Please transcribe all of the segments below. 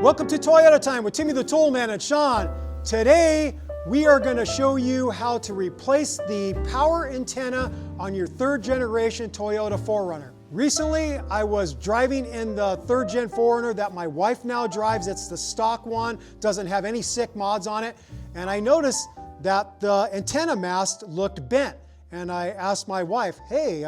Welcome to Toyota Time with Timmy the Toolman and Sean. Today we are going to show you how to replace the power antenna on your third generation Toyota 4Runner. Recently I was driving in the third gen 4Runner that my wife now drives. It's the stock one, doesn't have any sick mods on it, and I noticed that the antenna mast looked bent. And I asked my wife, hey,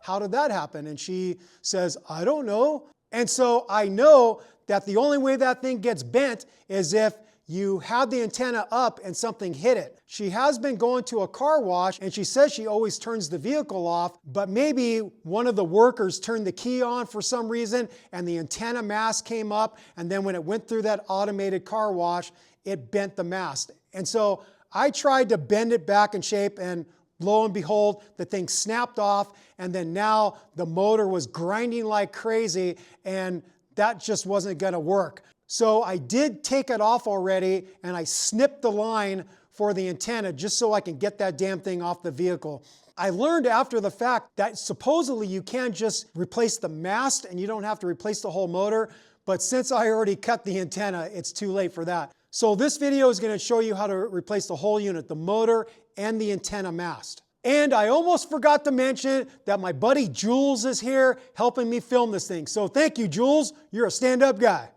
how did that happen? And she says, I don't know. And so I know that the only way that thing gets bent is if you have the antenna up and something hit it. She has been going to a car wash and she says she always turns the vehicle off, but maybe one of the workers turned the key on for some reason and the antenna mast came up, and then when it went through that automated car wash, it bent the mast. And so I tried to bend it back in shape, and lo and behold, the thing snapped off, and then now the motor was grinding like crazy, and that just wasn't going to work. So I did take it off already, and I snipped the line for the antenna just so I can get that damn thing off the vehicle. I learned after the fact that supposedly you can just replace the mast and you don't have to replace the whole motor, but since I already cut the antenna, it's too late for that. So this video is going to show you how to replace the whole unit, the motor and the antenna mast. And I almost forgot to mention that my buddy Jules is here helping me film this thing. So thank you, Jules. You're a stand-up guy.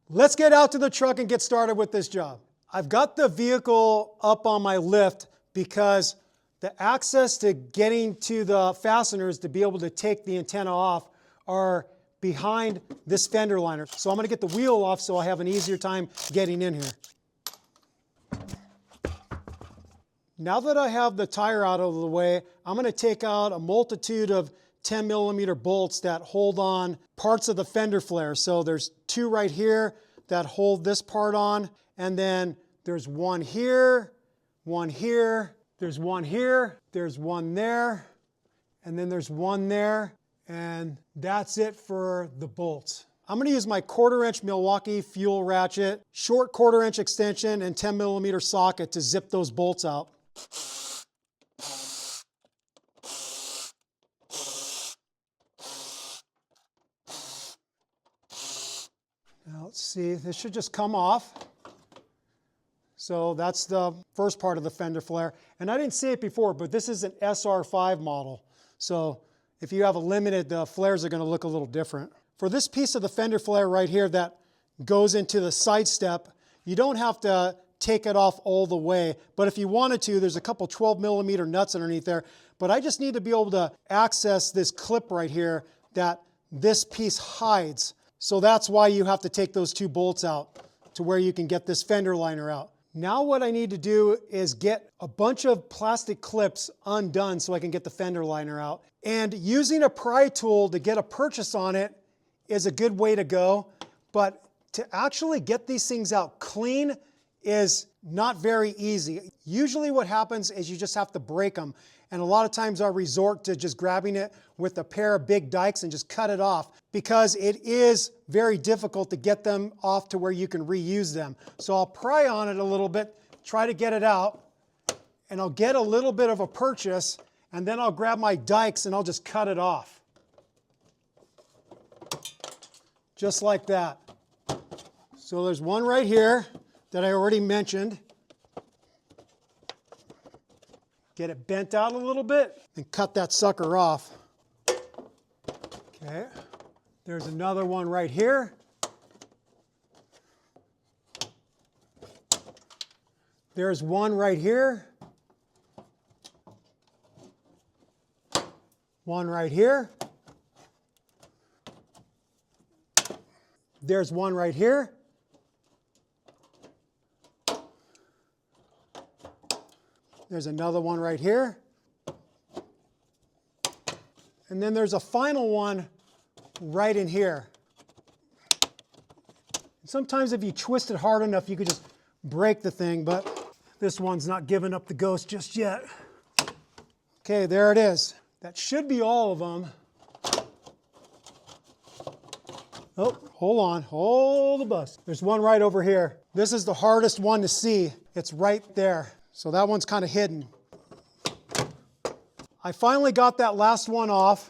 Let's get out to the truck and get started with this job. I've got the vehicle up on my lift because the access to getting to the fasteners to be able to take the antenna off are behind this fender liner. So I'm going to get the wheel off so I have an easier time getting in here. Now that I have the tire out of the way, I'm going to take out a multitude of 10mm bolts that hold on parts of the fender flare. So there's two right here that hold this part on, and then there's one here, there's one here, there's one there, and then there's one there, and that's it for the bolts. I'm going to use my 1/4" Milwaukee fuel ratchet, short 1/4" extension, and 10mm socket to zip those bolts out. Now let's see, this should just come off. So that's the first part of the fender flare. And I didn't say it before, but this is an SR5 model. So if you have a limited, the flares are going to look a little different. For this piece of the fender flare right here that goes into the side step, you don't have to take it off all the way, but if you wanted to, there's a couple 12mm nuts underneath there. But I just need to be able to access this clip right here that this piece hides. So that's why you have to take those two bolts out to where you can get this fender liner out. Now what I need to do is get a bunch of plastic clips undone so I can get the fender liner out. And using a pry tool to get a purchase on it is a good way to go, but to actually get these things out clean is not very easy. Usually what happens is you just have to break them. And a lot of times I resort to just grabbing it with a pair of big dikes and just cut it off, because it is very difficult to get them off to where you can reuse them. So I'll pry on it a little bit, try to get it out, and I'll get a little bit of a purchase, and then I'll grab my dikes and I'll just cut it off. Just like that. So there's one right here that I already mentioned. Get it bent out a little bit and cut that sucker off. Okay, there's another one right here. There's one right here. One right here. There's one right here. There's another one right here. And then there's a final one right in here. Sometimes if you twist it hard enough, you could just break the thing, but this one's not giving up the ghost just yet. Okay, there it is. That should be all of them. Oh, hold on, hold the bus. There's one right over here. This is the hardest one to see. It's right there. So that one's kind of hidden. I finally got that last one off.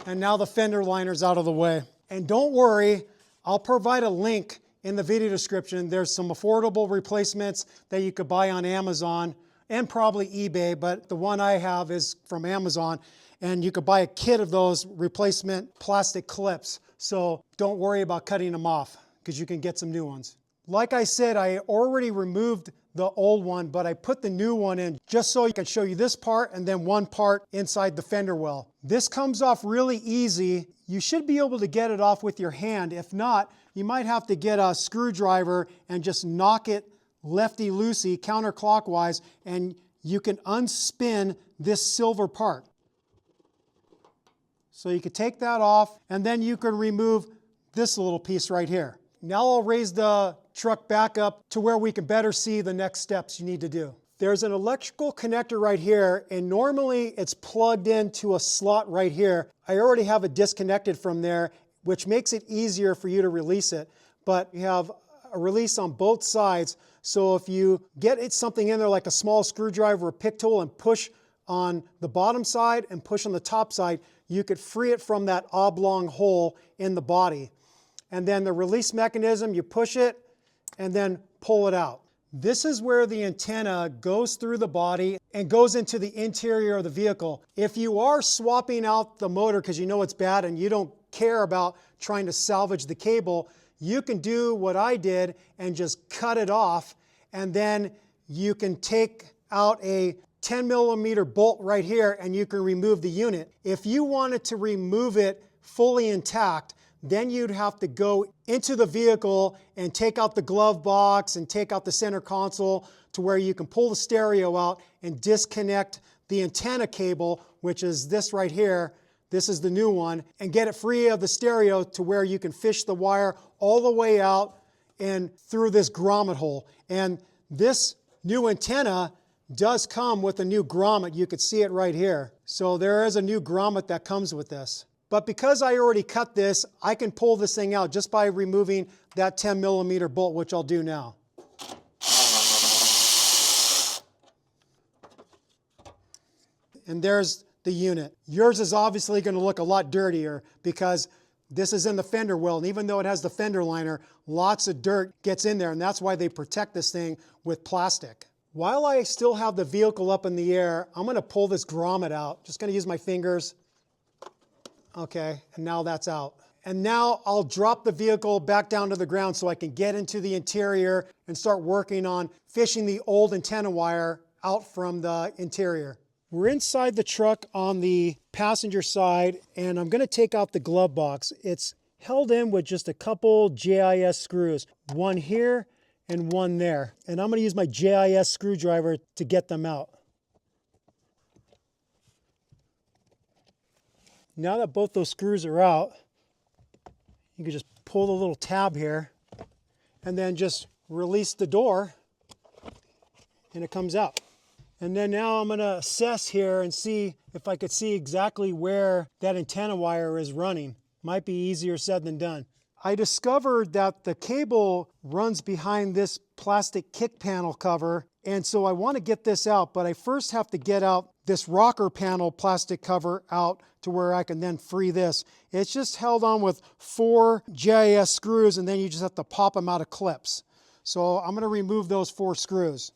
And now the fender liner's out of the way. And don't worry, I'll provide a link in the video description. There's some affordable replacements that you could buy on Amazon and probably eBay, but the one I have is from Amazon. And you could buy a kit of those replacement plastic clips. So don't worry about cutting them off because you can get some new ones. Like I said, I already removed the old one, but I put the new one in just so I can show you this part and then one part inside the fender well. This comes off really easy. You should be able to get it off with your hand. If not, you might have to get a screwdriver and just knock it lefty-loosey counterclockwise, and you can unspin this silver part. So you could take that off, and then you can remove this little piece right here. Now I'll raise the truck back up to where we can better see the next steps you need to do. There's an electrical connector right here, and normally it's plugged into a slot right here. I already have it disconnected from there, which makes it easier for you to release it. But you have a release on both sides, so if you get something in there like a small screwdriver or pick tool and push on the bottom side and push on the top side, you could free it from that oblong hole in the body. And then the release mechanism, you push it and then pull it out. This is where the antenna goes through the body and goes into the interior of the vehicle. If you are swapping out the motor because you know it's bad and you don't care about trying to salvage the cable, you can do what I did and just cut it off, and then you can take out a 10mm bolt right here and you can remove the unit. If you wanted to remove it fully intact, then you'd have to go into the vehicle and take out the glove box and take out the center console to where you can pull the stereo out and disconnect the antenna cable, which is this right here. This is the new one, and get it free of the stereo to where you can fish the wire all the way out and through this grommet hole. And this new antenna does come with a new grommet. You could see it right here. So there is a new grommet that comes with this. But because I already cut this, I can pull this thing out just by removing that 10mm bolt, which I'll do now. And there's the unit. Yours is obviously going to look a lot dirtier because this is in the fender well, and even though it has the fender liner, lots of dirt gets in there, and that's why they protect this thing with plastic. While I still have the vehicle up in the air, I'm going to pull this grommet out. Just going to use my fingers. Okay, and now that's out. And now I'll drop the vehicle back down to the ground so I can get into the interior and start working on fishing the old antenna wire out from the interior. We're inside the truck on the passenger side, and I'm going to take out the glove box. It's held in with just a couple JIS screws, one here and one there. And I'm going to use my JIS screwdriver to get them out. Now that both those screws are out, you can just pull the little tab here and then just release the door and it comes out. And then now I'm going to assess here and see if I could see exactly where that antenna wire is running. Might be easier said than done. I discovered that the cable runs behind this plastic kick panel cover, and so I want to get this out, but I first have to get out this rocker panel plastic cover out to where I can then free this. It's just held on with 4 JIS screws, and then you just have to pop them out of clips. So I'm going to remove those 4 screws.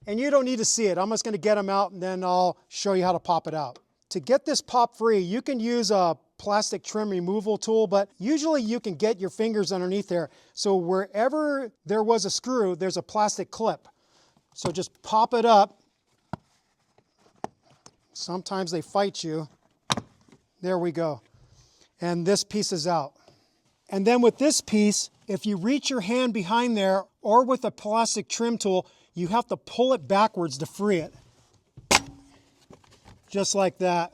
And you don't need to see it. I'm just going to get them out and then I'll show you how to pop it out. To get this pop free, you can use a plastic trim removal tool, but usually you can get your fingers underneath there. So wherever there was a screw, there's a plastic clip. So just pop it up. Sometimes they fight you. There we go. And this piece is out. And then with this piece, if you reach your hand behind there or with a plastic trim tool, you have to pull it backwards to free it. Just like that.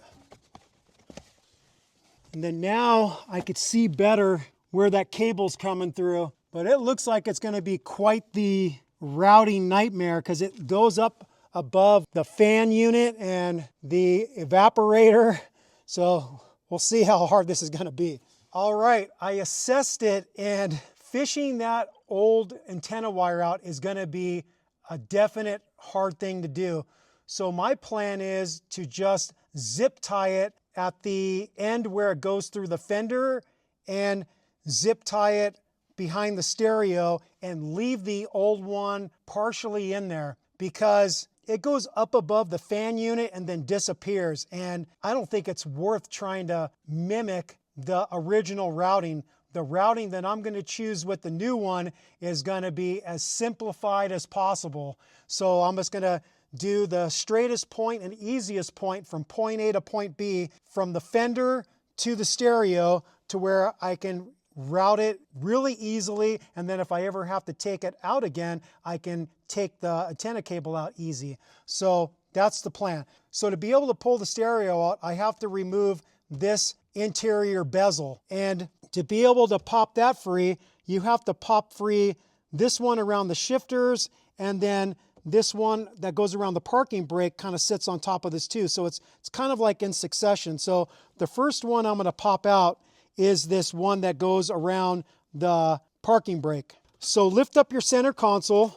And then now I could see better where that cable's coming through. But it looks like it's going to be quite the routing nightmare because it goes up above the fan unit and the evaporator. So we'll see how hard this is going to be. All right, I assessed it, and fishing that old antenna wire out is going to be a definite hard thing to do. So my plan is to just zip tie it at the end where it goes through the fender and zip tie it behind the stereo and leave the old one partially in there, because it goes up above the fan unit and then disappears. And I don't think it's worth trying to mimic the original routing. The routing that I'm going to choose with the new one is going to be as simplified as possible. So I'm just going to do the straightest point and easiest point from point A to point B, from the fender to the stereo, to where I can route it really easily. And then if I ever have to take it out again, I can take the antenna cable out easy. So that's the plan. So to be able to pull the stereo out, I have to remove this interior bezel. And to be able to pop that free, you have to pop free this one around the shifters, and then this one that goes around the parking brake kind of sits on top of this too. So it's kind of like in succession. So the first one I'm going to pop out is this one that goes around the parking brake. So lift up your center console,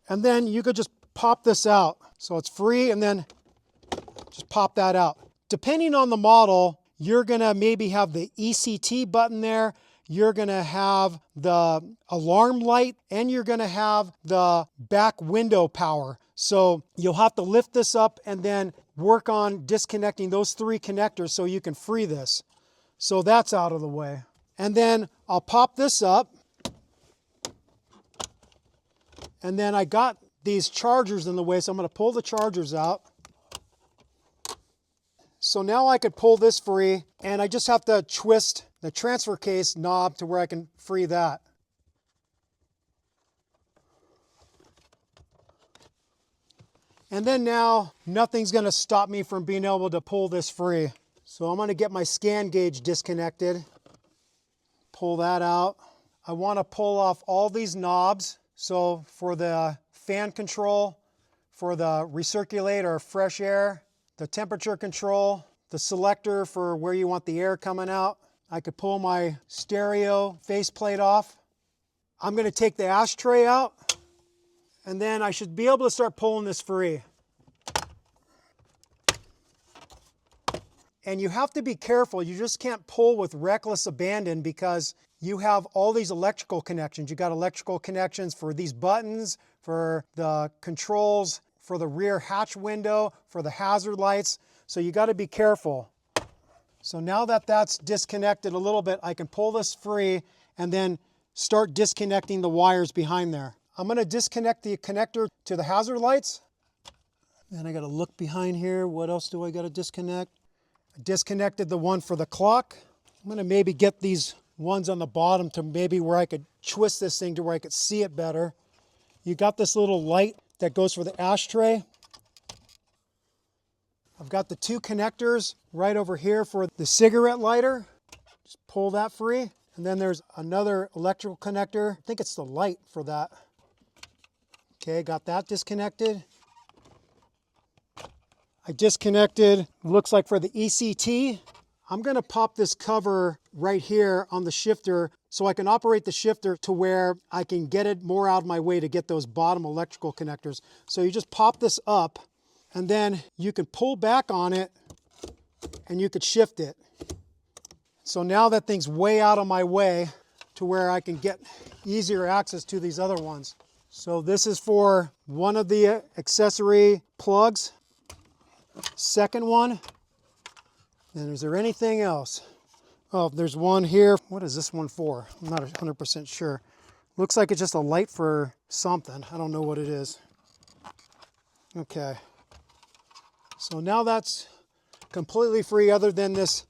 and then you could just pop this out. So it's free, and then just pop that out. Depending on the model, you're gonna maybe have the ECT button there, you're gonna have the alarm light, and you're gonna have the back window power. So you'll have to lift this up and then work on disconnecting those 3 connectors so you can free this. So that's out of the way. And then I'll pop this up. And then I got these chargers in the way, so I'm going to pull the chargers out. So now I could pull this free, and I just have to twist the transfer case knob to where I can free that. And then now nothing's going to stop me from being able to pull this free. So I'm going to get my scan gauge disconnected, pull that out. I want to pull off all these knobs. So for the fan control, for the recirculate or fresh air, the temperature control, the selector for where you want the air coming out. I could pull my stereo faceplate off. I'm going to take the ashtray out, and then I should be able to start pulling this free. And you have to be careful. You just can't pull with reckless abandon, because you have all these electrical connections. You got electrical connections for these buttons, for the controls, for the rear hatch window, for the hazard lights. So you got to be careful. So now that that's disconnected a little bit, I can pull this free and then start disconnecting the wires behind there. I'm going to disconnect the connector to the hazard lights. Then I got to look behind here. What else do I got to disconnect? I disconnected the one for the clock. I'm going to maybe get these ones on the bottom to maybe where I could twist this thing to where I could see it better. You got this little light that goes for the ashtray. I've got the 2 connectors right over here for the cigarette lighter. Just pull that free. And then there's another electrical connector. I think it's the light for that. Okay, got that disconnected. I disconnected, looks like for the ECT. I'm going to pop this cover right here on the shifter so I can operate the shifter to where I can get it more out of my way to get those bottom electrical connectors. So you just pop this up, and then you can pull back on it and you could shift it. So now that thing's way out of my way to where I can get easier access to these other ones. So this is for one of the accessory plugs. Second one. And is there anything else? Oh, there's one here. What is this one for? I'm not 100% sure. Looks like it's just a light for something. I don't know what it is. Okay. So now that's completely free, other than this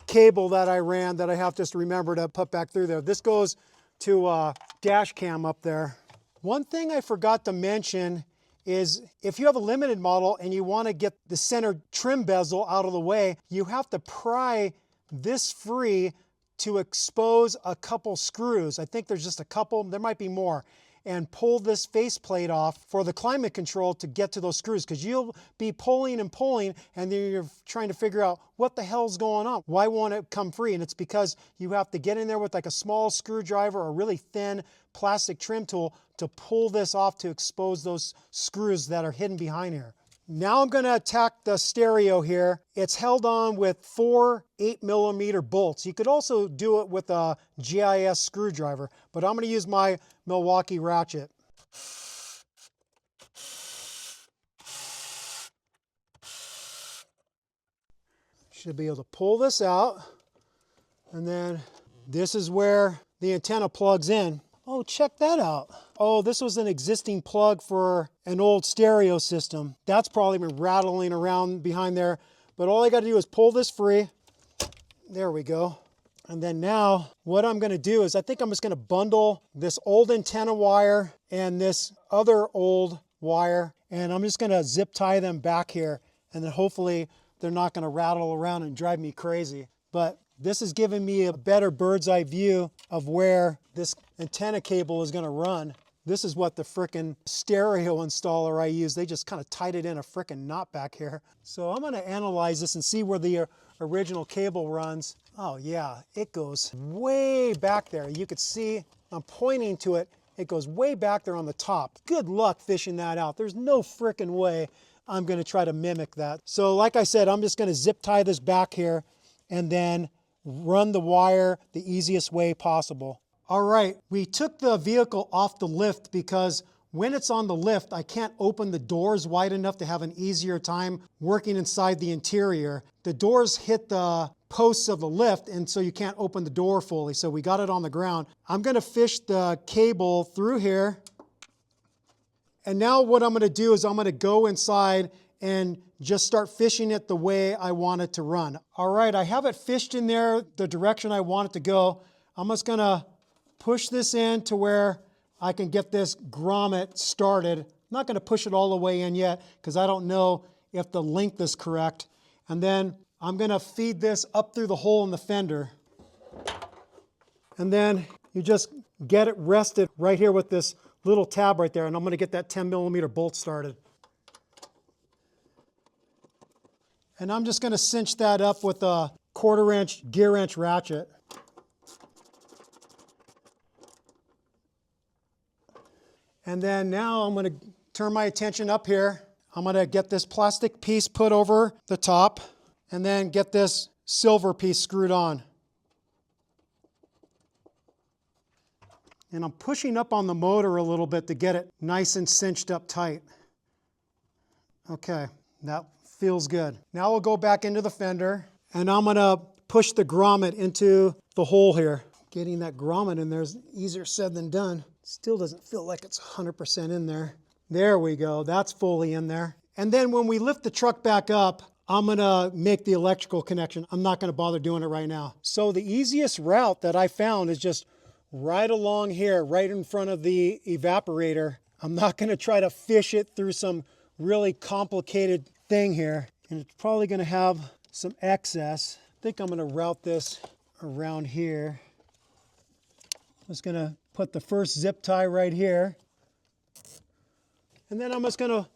cable that I ran that I have to just remember to put back through there. This goes to a dash cam up there. One thing I forgot to mention is if you have a limited model and you want to get the center trim bezel out of the way, you have to pry this free to expose a couple screws. I think there's just a couple, there might be more. And pull this faceplate off for the climate control to get to those screws, because you'll be pulling and pulling and then you're trying to figure out what the hell's going on. Why won't it come free? And it's because you have to get in there with like a small screwdriver or a really thin plastic trim tool to pull this off to expose those screws that are hidden behind here. Now I'm going to attack the stereo here. It's held on with 4 8mm bolts. You could also do it with a GIS screwdriver, but I'm going to use my Milwaukee ratchet. Should be able to pull this out, and then this is where the antenna plugs in. Oh, check that out. Oh, this was an existing plug for an old stereo system. That's probably been rattling around behind there. But all I got to do is pull this free. There we go. And then now what I'm going to do is I think I'm just going to bundle this old antenna wire and this other old wire. And I'm just going to zip tie them back here. And then hopefully they're not going to rattle around and drive me crazy. But this is giving me a better bird's eye view of where this antenna cable is going to run. This is what the frickin' stereo installer I use. They just kind of tied it in a frickin' knot back here. So I'm going to analyze this and see where the original cable runs. Oh yeah, it goes way back there. You could see, I'm pointing to it. It goes way back there on the top. Good luck fishing that out. There's no frickin' way I'm going to try to mimic that. So like I said, I'm just going to zip tie this back here and then run the wire the easiest way possible. All right, we took the vehicle off the lift because when it's on the lift, I can't open the doors wide enough to have an easier time working inside the interior. The doors hit the posts of the lift, and so you can't open the door fully. So we got it on the ground. I'm going to fish the cable through here. And now what I'm going to do is I'm going to go inside and just start fishing it the way I want it to run. All right, I have it fished in there the direction I want it to go. I'm just going to push this in to where I can get this grommet started. I'm not going to push it all the way in yet because I don't know if the length is correct. And then I'm going to feed this up through the hole in the fender. And then you just get it rested right here with this little tab right there, and I'm going to get that 10mm bolt started. And I'm just going to cinch that up with a 1/4 inch gear wrench ratchet. And then now I'm going to turn my attention up here. I'm going to get this plastic piece put over the top and then get this silver piece screwed on. And I'm pushing up on the motor a little bit to get it nice and cinched up tight. Okay, that feels good. Now we'll go back into the fender and I'm going to push the grommet into the hole here. Getting that grommet in there is easier said than done. Still doesn't feel like it's 100% in there. There we go, that's fully in there. And then when we lift the truck back up, I'm gonna make the electrical connection. I'm not gonna bother doing it right now. So the easiest route that I found is just right along here, right in front of the evaporator. I'm not gonna try to fish it through some really complicated thing here. And it's probably gonna have some excess. I think I'm gonna route this around here. I'm just gonna put the first zip tie right here. And then I'm just gonna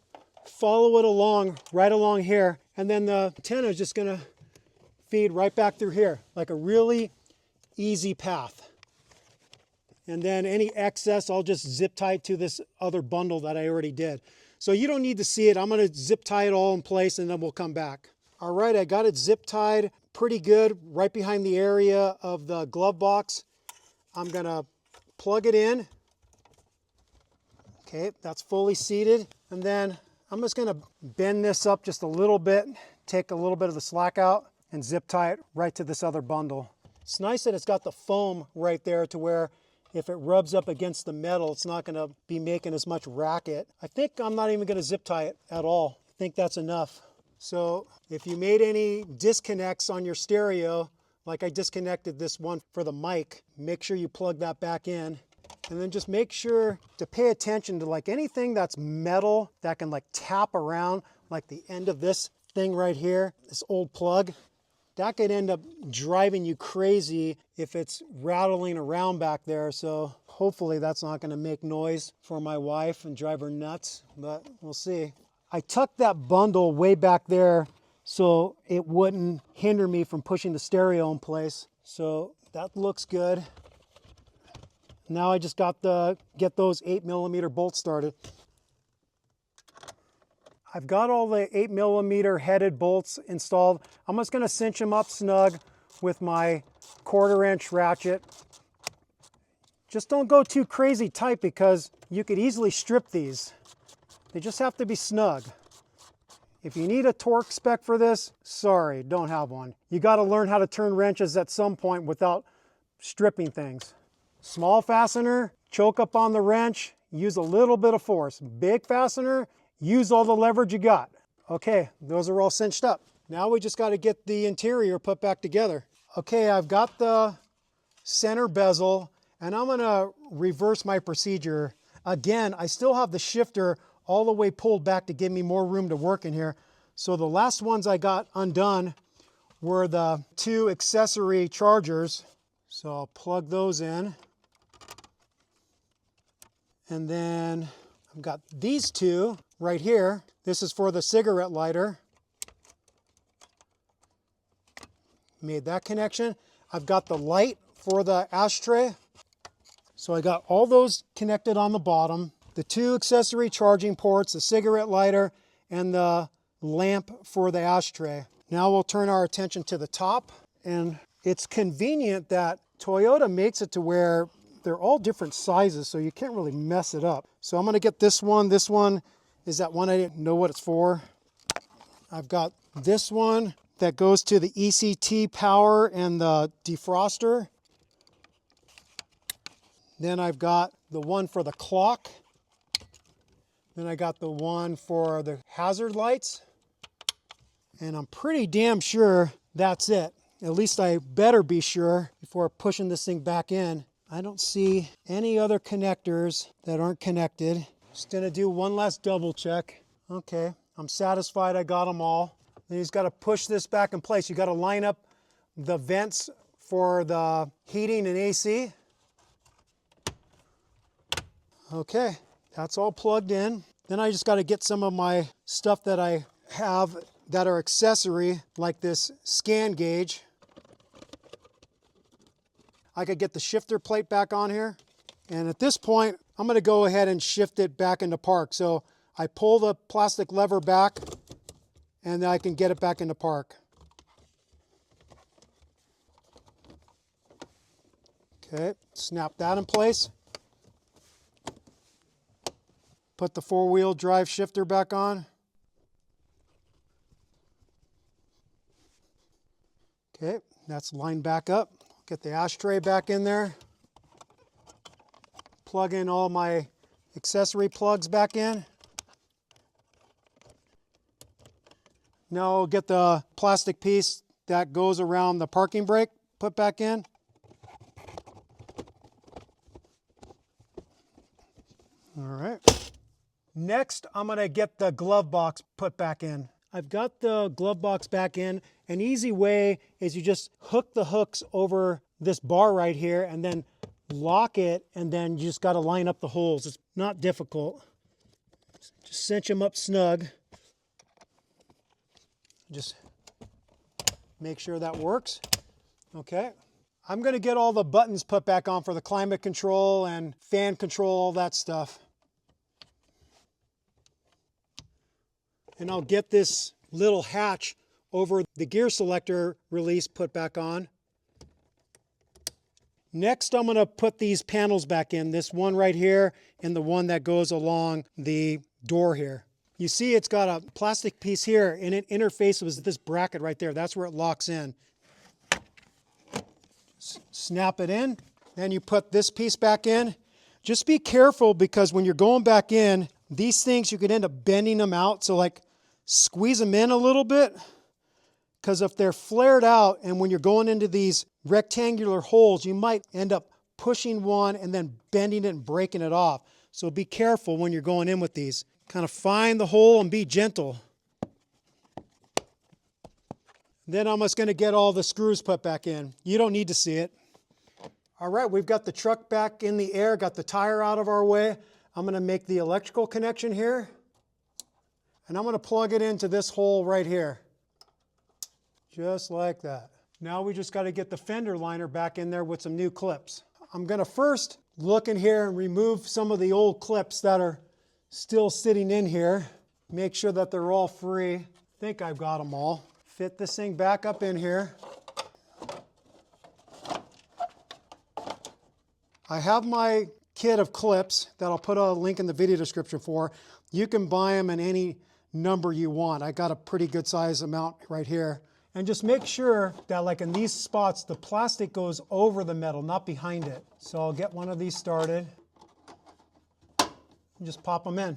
follow it along, right along here. And then the antenna is just gonna feed right back through here, like a really easy path. And then any excess, I'll just zip tie it to this other bundle that I already did. So you don't need to see it. I'm gonna zip tie it all in place and then we'll come back. All right, I got it zip tied pretty good right behind the area of the glove box. I'm gonna plug it in. Okay, that's fully seated. And then I'm just gonna bend this up just a little bit, take a little bit of the slack out and zip tie it right to this other bundle. It's nice that it's got the foam right there to where if it rubs up against the metal, it's not gonna be making as much racket. I think I'm not even gonna zip tie it at all. I think that's enough. So if you made any disconnects on your stereo, like I disconnected this one for the mic, make sure you plug that back in. And then just make sure to pay attention to like anything that's metal that can like tap around, like the end of this thing right here, this old plug. That could end up driving you crazy if it's rattling around back there. So hopefully that's not gonna make noise for my wife and drive her nuts, but we'll see. I tucked that bundle way back there so it wouldn't hinder me from pushing the stereo in place. So that looks good. Now I just got to get those 8mm bolts started. I've got all the 8mm headed bolts installed. I'm just going to cinch them up snug with my 1/4" ratchet. Just don't go too crazy tight because you could easily strip these. They just have to be snug. If you need a torque spec for this, sorry, don't have one. You got to learn how to turn wrenches at some point without stripping things. Small fastener, choke up on the wrench, use a little bit of force. Big fastener, use all the leverage you got. Okay, those are all cinched up. Now we just got to get the interior put back together. Okay, I've got the center bezel, and I'm going to reverse my procedure. Again, I still have the shifter all the way pulled back to give me more room to work in here. So the last ones I got undone were the 2 accessory chargers. So I'll plug those in. And then I've got these 2 right here. This is for the cigarette lighter. Made that connection. I've got the light for the ashtray. So I got all those connected on the bottom. The 2 accessory charging ports, the cigarette lighter, and the lamp for the ashtray. Now we'll turn our attention to the top. And it's convenient that Toyota makes it to where they're all different sizes, so you can't really mess it up. So I'm going to get this one. This one is that one I didn't know what it's for. I've got this one that goes to the ECT power and the defroster. Then I've got the one for the clock. Then I got the one for the hazard lights. And I'm pretty damn sure that's it. At least I better be sure before pushing this thing back in. I don't see any other connectors that aren't connected. Just gonna do one last double check. Okay, I'm satisfied I got them all. Then you just gotta push this back in place. You gotta line up the vents for the heating and AC. Okay, that's all plugged in. Then I just gotta get some of my stuff that I have that are accessory, like this scan gauge. I could get the shifter plate back on here. And at this point, I'm gonna go ahead and shift it back into park. So I pull the plastic lever back and then I can get it back into park. Okay, snap that in place. Put the 4-wheel drive shifter back on. Okay, that's lined back up. Get the ashtray back in there. Plug in all my accessory plugs back in. Now I'll get the plastic piece that goes around the parking brake put back in. All right. Next, I'm going to get the glove box put back in. I've got the glove box back in. An easy way is you just hook the hooks over this bar right here and then lock it, and then you just got to line up the holes. It's not difficult. Just cinch them up snug. Just make sure that works. Okay. I'm going to get all the buttons put back on for the climate control and fan control, all that stuff. And I'll get this little hatch over the gear selector release put back on. Next, I'm going to put these panels back in, this one right here and the one that goes along the door here. You see it's got a plastic piece here and it interfaces with this bracket right there. That's where it locks in. Snap it in. Then you put this piece back in. Just be careful because when you're going back in, these things, you could end up bending them out. So like squeeze them in a little bit, because if they're flared out and when you're going into these rectangular holes, you might end up pushing one and then bending it and breaking it off. So be careful when you're going in with these. Kind of find the hole and be gentle. Then I'm just going to get all the screws put back in. You don't need to see it. All right, we've got the truck back in the air, got the tire out of our way. I'm going to make the electrical connection here. And I'm going to plug it into this hole right here. Just like that. Now we just got to get the fender liner back in there with some new clips. I'm going to first look in here and remove some of the old clips that are still sitting in here. Make sure that they're all free. I think I've got them all. Fit this thing back up in here. I have my kit of clips that I'll put a link in the video description for. You can buy them in any number you want. I got a pretty good size amount right here. And just make sure that like in these spots, the plastic goes over the metal, not behind it. So I'll get one of these started. And just pop them in.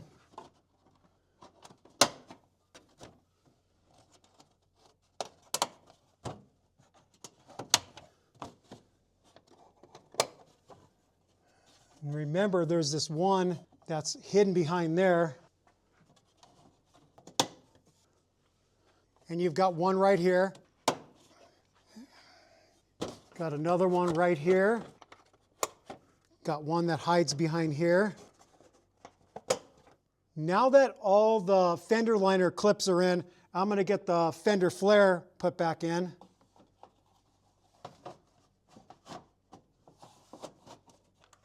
And remember, there's this one that's hidden behind there. And you've got one right here. Got another one right here. Got one that hides behind here. Now that all the fender liner clips are in, I'm going to get the fender flare put back in.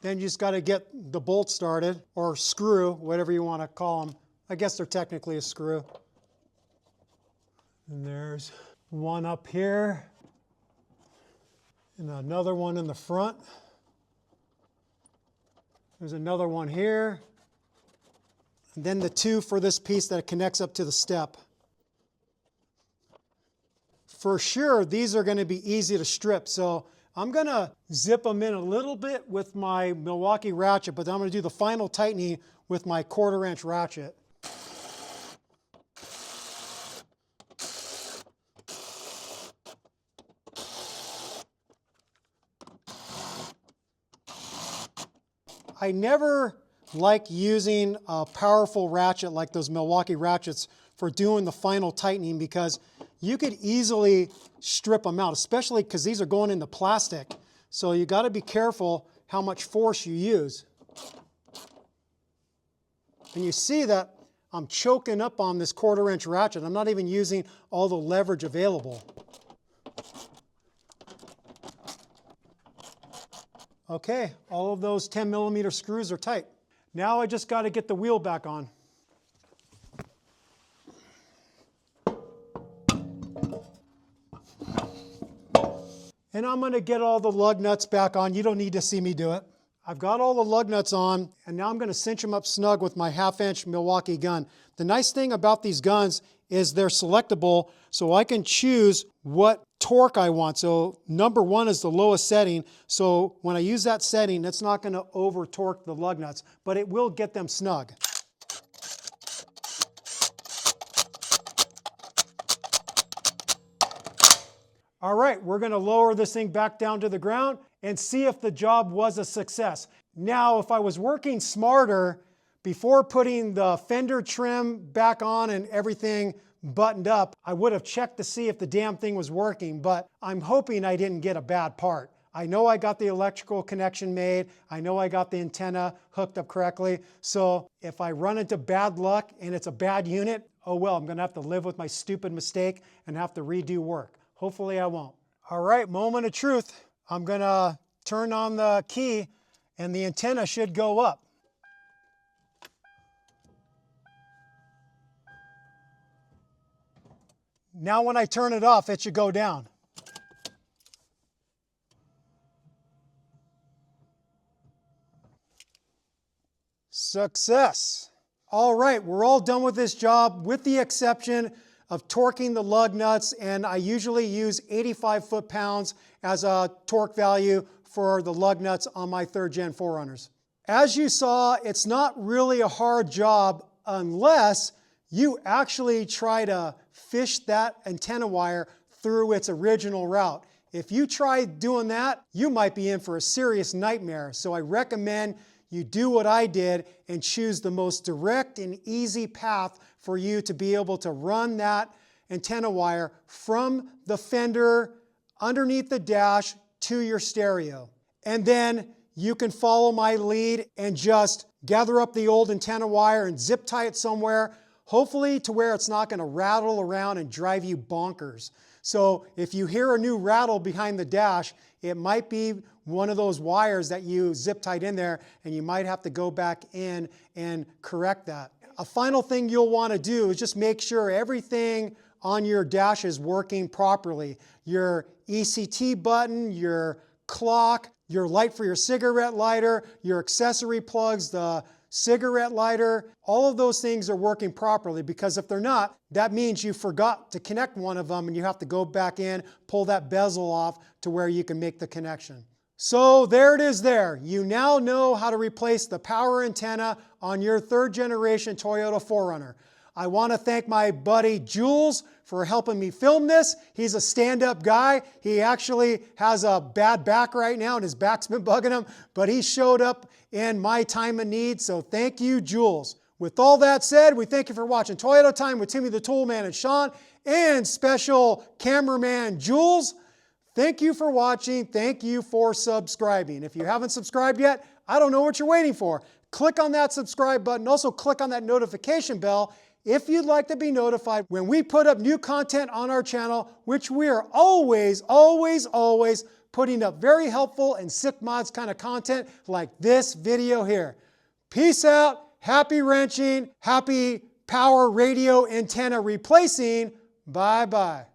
Then you just got to get the bolt started, or screw, whatever you want to call them. I guess they're technically a screw. And there's one up here, and another one in the front. There's another one here. And then the two for this piece that connects up to the step. For sure, these are going to be easy to strip, so I'm going to zip them in a little bit with my Milwaukee ratchet, but then I'm going to do the final tightening with my 1/4 inch ratchet. I never like using a powerful ratchet like those Milwaukee ratchets for doing the final tightening, because you could easily strip them out, especially because these are going into plastic. So you got to be careful how much force you use. And you see that I'm choking up on this 1/4 inch ratchet. I'm not even using all the leverage available. Okay, all of those 10mm screws are tight. Now I just got to get the wheel back on. And I'm going to get all the lug nuts back on. You don't need to see me do it. I've got all the lug nuts on, and now I'm going to cinch them up snug with my 1/2 inch Milwaukee gun. The nice thing about these guns is they're selectable, so I can choose what torque I want. So number 1 is the lowest setting, so when I use that setting, it's not going to over torque the lug nuts, but it will get them snug. All right, we're going to lower this thing back down to the ground and see if the job was a success. Now, if I was working smarter, before putting the fender trim back on and everything buttoned up, I would have checked to see if the damn thing was working, but I'm hoping I didn't get a bad part. I know I got the electrical connection made. I know I got the antenna hooked up correctly. So if I run into bad luck and it's a bad unit, oh well, I'm going to have to live with my stupid mistake and have to redo work. Hopefully I won't. All right, moment of truth. I'm going to turn on the key and the antenna should go up. Now when I turn it off, it should go down. Success. All right, we're all done with this job with the exception of torquing the lug nuts, and I usually use 85 foot-pounds as a torque value for the lug nuts on my 3rd gen 4runners. As you saw, it's not really a hard job unless you actually try to fish that antenna wire through its original route. If you try doing that, you might be in for a serious nightmare. So I recommend you do what I did and choose the most direct and easy path for you to be able to run that antenna wire from the fender underneath the dash to your stereo. And then you can follow my lead and just gather up the old antenna wire and zip tie it somewhere, hopefully to where it's not going to rattle around and drive you bonkers. So if you hear a new rattle behind the dash, it might be one of those wires that you zip tied in there, and you might have to go back in and correct that. a final thing you'll want to do is just make sure everything on your dash is working properly. Your ECT button, your clock, your light for your cigarette lighter, your accessory plugs, the cigarette lighter, all of those things are working properly, because if they're not, that means you forgot to connect one of them and you have to go back in, pull that bezel off to where you can make the connection. So there it is there. You now know how to replace the power antenna on your third generation Toyota 4Runner. I want to thank my buddy Jules for helping me film this. He's a stand-up guy. He actually has a bad back right now and his back's been bugging him, but he showed up in my time of need, so thank you, Jules. With all that said, we thank you for watching Toyota Time with Timmy the Toolman and Sean, and special cameraman Jules. Thank you for watching. Thank you for subscribing. If you haven't subscribed yet, I don't know what you're waiting for. Click on that subscribe button. Also click on that notification bell if you'd like to be notified when we put up new content on our channel, which we are always putting up very helpful and sick mods kind of content like this video here. Peace out. Happy wrenching. Happy power radio antenna replacing. Bye-bye.